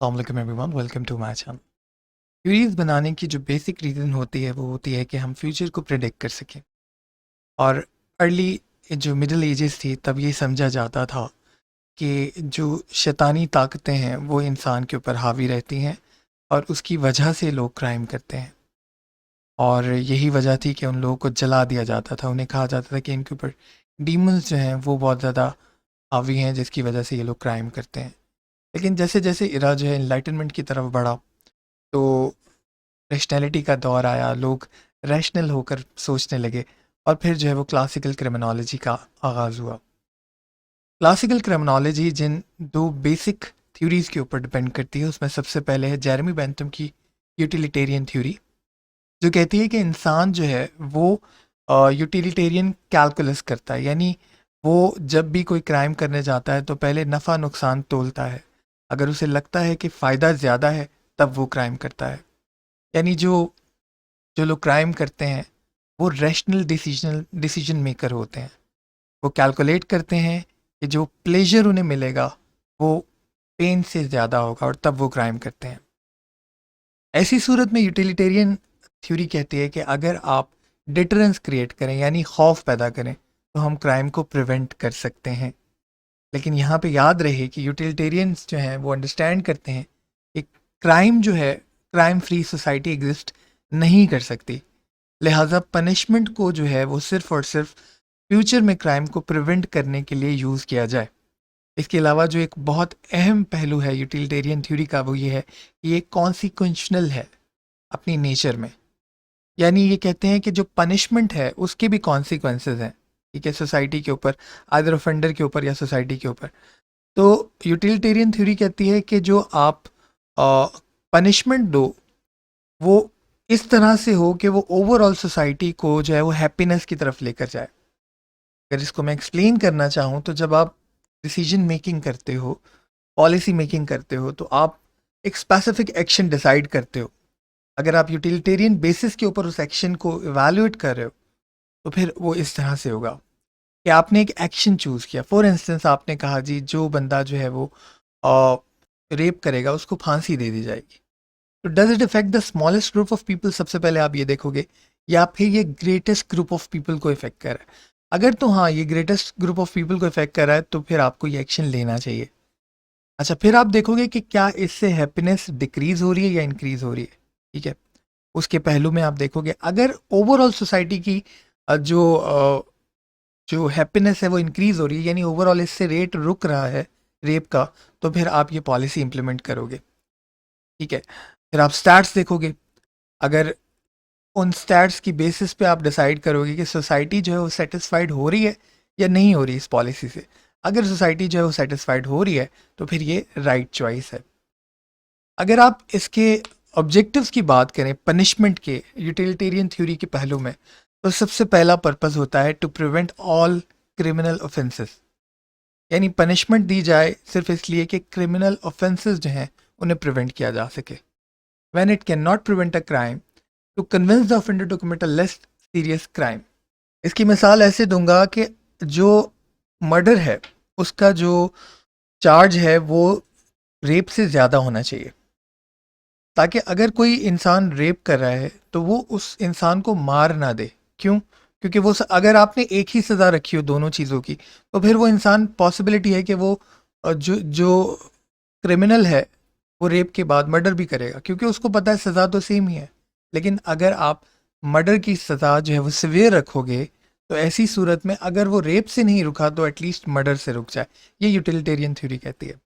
अस्सलाम वालेकुम everyone, welcome to my channel. Theories बनाने की जो बेसिक रीज़न होती है वो होती है कि हम फ्यूचर को प्रेडिक्ट कर सकें। और अर्ली जो मिडिल एजेस थी तब ये समझा जाता था कि जो शैतानी ताकतें हैं वो इंसान के ऊपर हावी रहती हैं और उसकी वजह से लोग क्राइम करते हैं। और यही वजह थी कि उन लोगों को जला दिया जाता था, उन्हें कहा जाता था कि इनके ऊपर डीमंस जो हैं वो बहुत ज़्यादा हावी हैं जिसकी वजह से ये लोग क्राइम करते हैं। लेकिन जैसे जैसे इरा जो है इनलाइटनमेंट की तरफ बढ़ा तो रैशनैलिटी का दौर आया, लोग रैशनल होकर सोचने लगे और फिर जो है वो क्लासिकल क्रिमिनोलॉजी का आगाज़ हुआ। क्लासिकल क्रिमिनोलॉजी जिन दो बेसिक थ्योरीज़ के ऊपर डिपेंड करती है उसमें सबसे पहले है जेरेमी बेंथम की यूटिलिटेरियन थ्योरी, जो कहती है कि इंसान जो है वो यूटिलिटेरियन कैलकुलस करता है। यानी वो जब भी कोई क्राइम करने जाता है तो पहले नफ़ा नुकसान तोलता है। अगर उसे लगता है कि फ़ायदा ज़्यादा है तब वो क्राइम करता है। यानी जो जो लोग क्राइम करते हैं वो रैशनल डिसीजन मेकर होते हैं। वो कैलकुलेट करते हैं कि जो प्लेजर उन्हें मिलेगा वो पेन से ज़्यादा होगा और तब वो क्राइम करते हैं। ऐसी सूरत में यूटिलिटेरियन थ्योरी कहती है कि अगर आप डिटरेंस क्रिएट करें यानी खौफ पैदा करें तो हम क्राइम को प्रिवेंट कर सकते हैं। लेकिन यहाँ पे याद रहे कि यूटिलिटेरियंस जो हैं वो अंडरस्टैंड करते हैं कि क्राइम जो है, क्राइम फ्री सोसाइटी एग्जिस्ट नहीं कर सकती। लिहाजा पनिशमेंट को जो है वो सिर्फ और सिर्फ फ्यूचर में क्राइम को प्रिवेंट करने के लिए यूज़ किया जाए। इसके अलावा जो एक बहुत अहम पहलू है यूटिलिटेरियन थ्योरी का वो ये है कि ये कॉन्सिक्वेंशनल है अपनी नेचर में। यानी ये कहते हैं कि जो पनिशमेंट है उसके भी कॉन्सिक्वेंसेस हैं, ठीक है, सोसाइटी के ऊपर, आइदर ऑफेंडर के ऊपर या सोसाइटी के ऊपर। तो यूटिलिटेरियन थ्योरी कहती है कि जो आप पनिशमेंट दो वो इस तरह से हो कि वो ओवरऑल सोसाइटी को जो है वो हैप्पीनेस की तरफ लेकर जाए। अगर इसको मैं एक्सप्लेन करना चाहूँ तो जब आप डिसीजन मेकिंग करते हो, पॉलिसी मेकिंग करते हो तो आप एक स्पेसिफिक एक्शन डिसाइड करते हो। अगर आप यूटिलिटेरियन बेसिस के ऊपर उस एक्शन को इवैल्यूएट कर रहे हो तो फिर वो इस तरह से होगा कि आपने एक एक्शन चूज़ किया। फॉर इंस्टेंस आपने कहा जी जो बंदा जो है वो रेप करेगा उसको फांसी दे दी जाएगी। तो does it effect the smallest group of people? सबसे पहले आप ये देखोगे या फिर ये ग्रेटेस्ट ग्रुप ऑफ पीपल को इफेक्ट कर रहा है। अगर तो हाँ ये ग्रेटेस्ट ग्रुप ऑफ पीपल को इफेक्ट कर रहा है तो फिर आपको ये एक्शन लेना चाहिए। अच्छा, फिर आप देखोगे कि क्या इससे हैप्पीनेस डिक्रीज हो रही है या इंक्रीज हो रही है। ठीक है, उसके पहलू में आप देखोगे अगर ओवरऑल सोसाइटी की जो हैप्पीनेस है वो इंक्रीज हो रही है यानी ओवरऑल इससे रेट रुक रहा है रेप का, तो फिर आप ये पॉलिसी इंप्लीमेंट करोगे। ठीक है, फिर आप स्टैट्स देखोगे। अगर उन स्टैट्स की बेसिस पे आप डिसाइड करोगे कि सोसाइटी जो है वो सेटिस्फाइड हो रही है या नहीं हो रही इस पॉलिसी से। अगर सोसाइटी जो है वो सेटिस्फाइड हो रही है तो फिर ये राइट चॉइस है। अगर आप इसके ऑब्जेक्टिव्स की बात करें पनिशमेंट के यूटिलिटेरियन थ्योरी के पहलू में, तो सबसे पहला पर्पस होता है to prevent all criminal offences. यानी पनिशमेंट दी जाए सिर्फ इसलिए कि क्रिमिनल ऑफेंसेस जो हैं उन्हें प्रिवेंट किया जा सके। When it can not prevent a crime to convince the offender to commit a less serious crime. इसकी मिसाल ऐसे दूंगा कि जो मर्डर है उसका जो चार्ज है वो रेप से ज़्यादा होना चाहिए, ताकि अगर कोई इंसान रेप कर रहा है तो वो उस इंसान को मार ना दे। क्यों? क्योंकि वो अगर आपने एक ही सज़ा रखी हो दोनों चीज़ों की तो फिर वो इंसान पॉसिबिलिटी है कि वो जो जो क्रिमिनल है वो रेप के बाद मर्डर भी करेगा क्योंकि उसको पता है सज़ा तो सेम ही है। लेकिन अगर आप मर्डर की सज़ा जो है वो सिवियर रखोगे तो ऐसी सूरत में अगर वो रेप से नहीं रुका तो एटलीस्ट मर्डर से रुक जाए। ये यूटिलिटेरियन थ्योरी कहती है।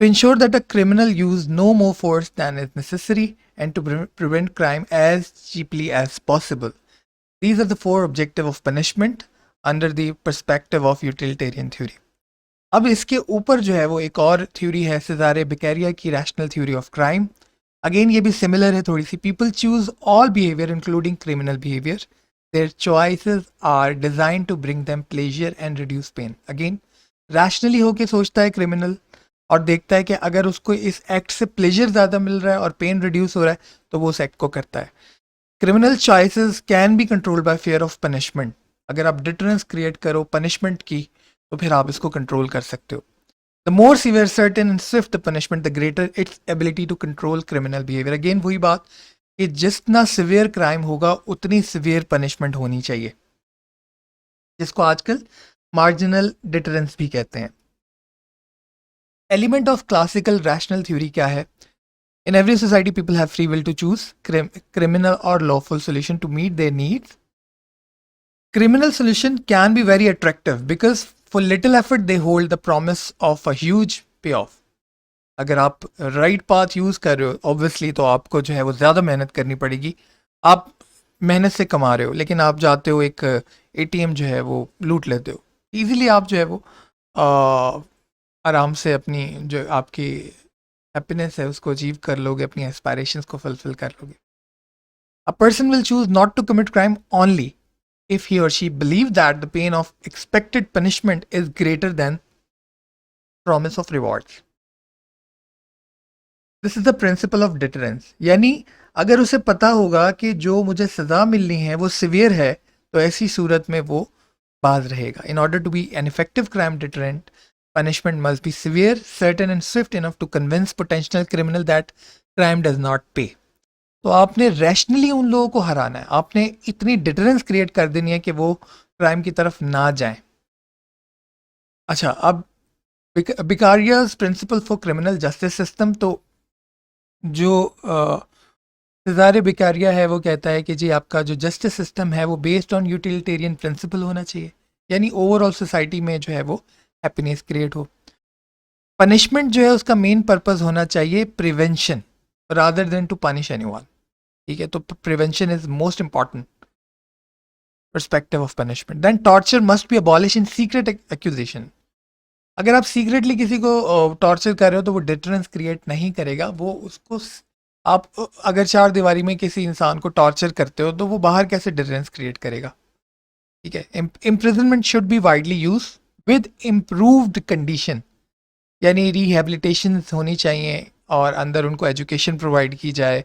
To ensure that a criminal use no more force than is necessary and to prevent crime as cheaply as possible. These are the four objectives of punishment under the perspective of utilitarian theory. अब इसके ऊपर जो है वो एक और theory है Cesare Beccaria की rational theory of crime. Again ये भी सिमिलर है थोड़ी सी। People choose all behaviour including criminal behaviour. Their choices are design to bring them pleasure and reduce pain. Again rationally होके सोचता है क्रिमिनल और देखता है कि अगर उसको इस एक्ट से प्लेजर ज़्यादा मिल रहा है और पेन रिड्यूस हो रहा है तो वो उस एक्ट को करता है। Criminal choices can be controlled by fear of punishment. अगर आप डिटरेंस क्रिएट करो पनिशमेंट की तो फिर आप इसको कंट्रोल कर सकते हो। The more severe certain and swift the punishment the greater its ability to control criminal behaviour. Again वही बात कि जितना सिवियर क्राइम होगा उतनी सिवियर पनिशमेंट होनी चाहिए, जिसको आजकल मार्जिनल डिटरेंस भी कहते हैं। Element of classical rational theory क्या है? In every society people have free will to choose criminal और lawful solution to meet their needs. Criminal solution can be very attractive because for little effort they hold the promise of a huge payoff. अगर आप right path use कर रहे हो obviously तो आपको जो है वो ज़्यादा मेहनत करनी पड़ेगी। आप मेहनत से कमा रहे हो लेकिन आप जाते हो एक एटीएम जो है वो लूट लेते हो, इजीली आप जो है वो आराम से अपनी जो आपकी हैप्पीनेस है उसको अचीव कर लोगे, अपनी एस्पायरेशंस को फुलफिल कर लोगे। A person will choose not to commit crime only if he or she believe that the pain of expected punishment is greater than promise of rewards. This is the principle of deterrence. यानी अगर उसे पता होगा कि जो मुझे सज़ा मिलनी है वो सिवियर है तो ऐसी सूरत में वो बाज रहेगा। In order to be an effective crime deterrent, punishment must be severe, certain and swift enough to convince potential criminal that crime does not pay. तो आपने रैशनली उन लोगों को हराना है, आपने इतनी डिटरेंस क्रिएट कर देनी है कि वो क्राइम की तरफ ना जाएं। अच्छा, अब Beccaria's principle for criminal justice system, तो जो सेज़ारे बिकारिया है वो कहता है कि जी आपका जो जस्टिस सिस्टम है वो बेस्ड ऑन यूटिलिटेरियन प्रिंसिपल होना चाहिए, यानी ओवरऑल सोसाइटी में जो है वो हैप्पीनेस क्रिएट हो। पनिशमेंट जो है उसका मेन पर्पस होना चाहिए prevention rather than to punish anyone. ठीक है, तो prevention is most important perspective of punishment. Then torture must be abolish in secret accusation. अगर आप सीक्रेटली किसी को टॉर्चर कर रहे हो तो वो डिटरेंस क्रिएट नहीं करेगा, वो उसको आप अगर चार दीवारी में किसी इंसान को टॉर्चर करते हो तो वो बाहर कैसे डिटरेंस क्रिएट करेगा। ठीक है, imprisonment should be widely use with improved condition, यानी रिहेबिलिटेशन होनी चाहिए और अंदर उनको एजुकेशन प्रोवाइड की जाए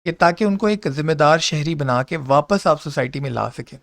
कि ताकि उनको एक ज़िम्मेदार शहरी बना के वापस आप सोसाइटी में ला सकें।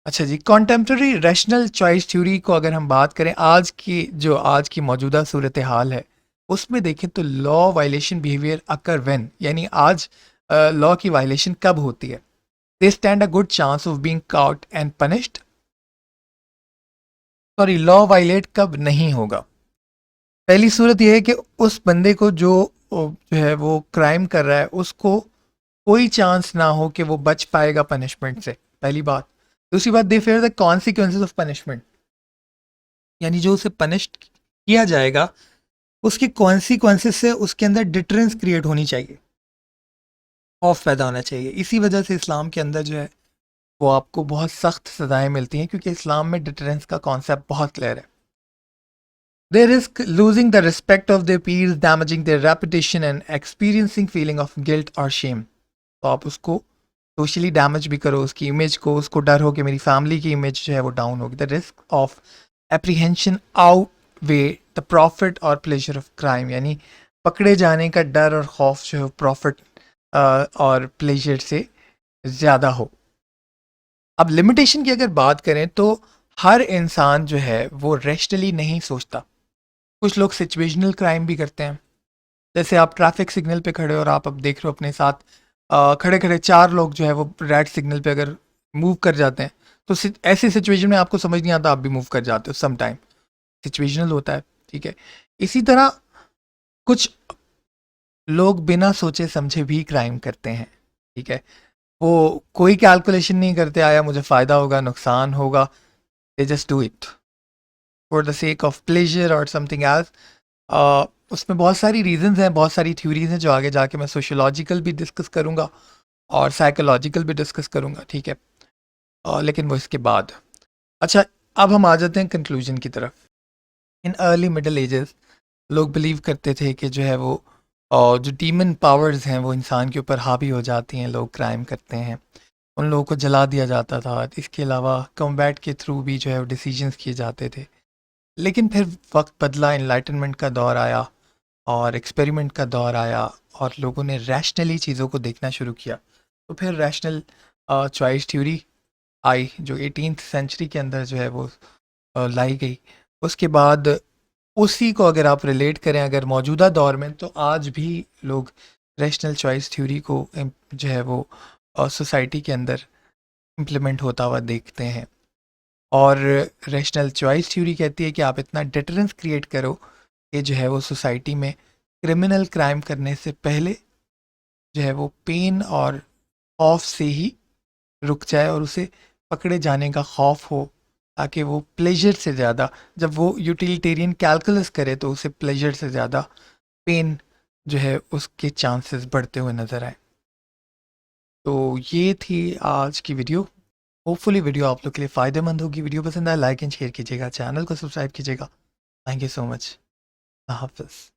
अच्छा जी, कॉन्टेम्प्रेरी रैशनल चॉइस थ्योरी को अगर हम बात करें आज की मौजूदा सूरत हाल है उसमें देखें तो law violation behaviour occur when, यानी आज लॉ की वायलेशन कब होती है। They stand a good chance of being caught and punished. Sorry, law violate कब नहीं होगा? पहली सूरत यह है कि उस बंदे को जो है वो क्राइम कर रहा है उसको कोई चांस ना हो कि वो बच पाएगा पनिशमेंट से, पहली बात। दूसरी बात, they fear the consequences of punishment, यानी जो उसे पनिश किया जाएगा उसके कॉन्सिक्वेंसेज से उसके अंदर डिटरेंस क्रिएट होनी चाहिए, खौफ पैदा होना चाहिए। इसी वजह से इस्लाम के अंदर जो है वो आपको बहुत सख्त सज़ाएं मिलती हैं, क्योंकि इस्लाम में डिटरेंस का कॉन्सेप्ट बहुत क्लियर है। They risk losing the respect of their peers, damaging their reputation and experiencing feeling of guilt or shame. तो आप उसको सोशली डैमेज भी करो उसकी इमेज को, उसको डर हो कि मेरी फैमिली की इमेज जो है वो डाउन होगी। The risk of apprehension out way the profit और प्लेजर ऑफ क्राइम, यानी पकड़े जाने का डर और खौफ जो है प्रॉफिट और प्लेजर से ज़्यादा हो। अब लिमिटेशन की अगर बात करें तो हर इंसान जो है वो रैशनली नहीं सोचता। कुछ लोग सिचुएशनल क्राइम भी करते हैं, जैसे आप ट्रैफिक सिग्नल पे खड़े हो और आप अब देख रहे हो अपने साथ खड़े खड़े चार लोग जो है वो रेड सिग्नल पे अगर मूव कर जाते हैं तो ऐसी सिचुएशन में आपको समझ नहीं आता, आप भी मूव कर जाते हो, सम टाइम सिचुएशनल होता है। ठीक है, इसी तरह कुछ लोग बिना सोचे समझे भी क्राइम करते हैं। ठीक है, वो कोई कैलकुलेशन नहीं करते आया मुझे फ़ायदा होगा नुकसान होगा, they just do it for the sake of pleasure और समथिंग एल्स। उसमें बहुत सारी रीजंस हैं, बहुत सारी थ्योरीज हैं जो आगे जाके मैं सोशियोलॉजिकल भी डिस्कस करूँगा और साइकोलॉजिकल भी डिस्कस करूँगा। ठीक है, लेकिन वो इसके बाद। अच्छा, अब हम आ जाते हैं कंक्लूजन की तरफ। इन अर्ली मिडल एजेस लोग बिलीव करते थे कि जो है वो जो डीमन पावर्स हैं वो इंसान के ऊपर हावी हो जाती हैं, लोग क्राइम करते हैं, उन लोगों को जला दिया जाता था। इसके अलावा कॉम्बैट के थ्रू भी जो है वो डिसीजंस किए जाते थे। लेकिन फिर वक्त बदला, इनलाइटनमेंट का दौर आया और एक्सपेरिमेंट का दौर आया और लोगों ने रैशनली चीज़ों को देखना शुरू किया। तो फिर रैशनल चॉइस थ्योरी आई जो 18th सेंचुरी के अंदर जो है वो लाई गई। उसके बाद उसी को अगर आप रिलेट करें अगर मौजूदा दौर में, तो आज भी लोग रैशनल चॉइस थ्योरी को जो है वो सोसाइटी के अंदर इम्प्लीमेंट होता हुआ देखते हैं। और रैशनल चॉइस थ्योरी कहती है कि आप इतना डिटरेंस क्रिएट करो कि जो है वो सोसाइटी में क्रिमिनल क्राइम करने से पहले जो है वो पेन और खौफ से ही रुक जाए और उसे पकड़े जाने का खौफ हो, ताकि वो प्लेजर से ज़्यादा, जब वो यूटिलिटेरियन कैलकुलस करे तो उसे प्लेजर से ज़्यादा पेन जो है उसके चांसेस बढ़ते हुए नज़र आए। तो ये थी आज की वीडियो। होपफुली वीडियो आप लोग के लिए फ़ायदेमंद होगी। वीडियो पसंद आए लाइक एंड शेयर कीजिएगा, चैनल को सब्सक्राइब कीजिएगा। Thank you so much. हाफिज़।